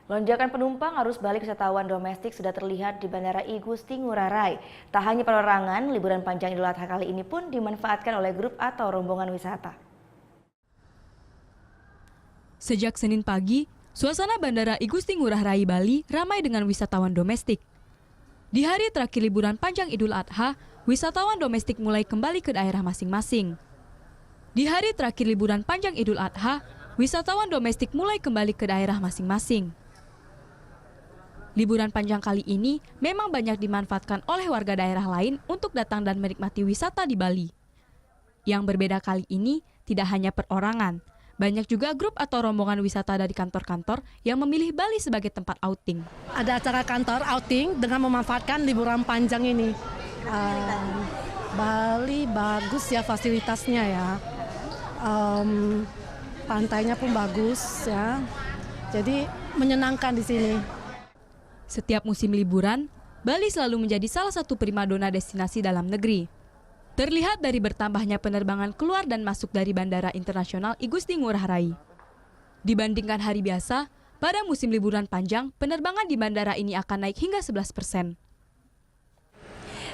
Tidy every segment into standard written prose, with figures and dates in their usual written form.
Lonjakan penumpang arus balik wisatawan domestik sudah terlihat di Bandara I Gusti Ngurah Rai. Tak hanya penerangan, liburan panjang Idul Adha kali ini pun dimanfaatkan oleh grup atau rombongan wisata. Sejak Senin pagi, suasana Bandara I Gusti Ngurah Rai Bali ramai dengan wisatawan domestik. Di hari terakhir liburan panjang Idul Adha, wisatawan domestik mulai kembali ke daerah masing-masing. Di hari terakhir liburan panjang Idul Adha, wisatawan domestik mulai kembali ke daerah masing-masing. Liburan panjang kali ini memang banyak dimanfaatkan oleh warga daerah lain untuk datang dan menikmati wisata di Bali. Yang berbeda kali ini tidak hanya perorangan, banyak juga grup atau rombongan wisata dari kantor-kantor yang memilih Bali sebagai tempat outing. Ada acara kantor outing dengan memanfaatkan liburan panjang ini. Bali bagus ya fasilitasnya ya, pantainya pun bagus ya, jadi menyenangkan di sini. Setiap musim liburan, Bali selalu menjadi salah satu primadona destinasi dalam negeri. Terlihat dari bertambahnya penerbangan keluar dan masuk dari Bandara Internasional I Gusti Ngurah Rai. Dibandingkan hari biasa, pada musim liburan panjang, penerbangan di bandara ini akan naik hingga 11%.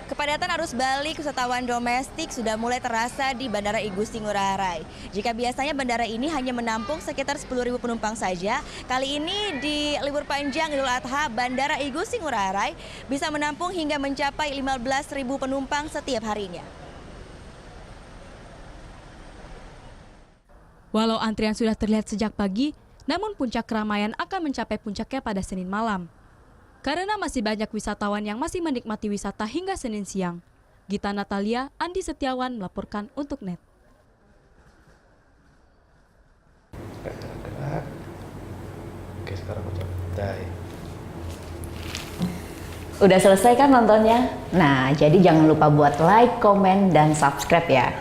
Kepadatan arus balik wisatawan domestik sudah mulai terasa di Bandara I Gusti Ngurah Rai. Jika biasanya bandara ini hanya menampung sekitar 10.000 penumpang saja, kali ini di libur panjang Idul Adha, Bandara I Gusti Ngurah Rai bisa menampung hingga mencapai 15.000 penumpang setiap harinya. Walau antrian sudah terlihat sejak pagi, namun puncak keramaian akan mencapai puncaknya pada Senin malam. Karena masih banyak wisatawan yang masih menikmati wisata hingga Senin siang. Gita Natalia, Andi Setiawan melaporkan untuk NET. Oke, sekarang udah. Udah selesai kan nontonnya? Nah, jadi jangan lupa buat like, komen, dan subscribe ya.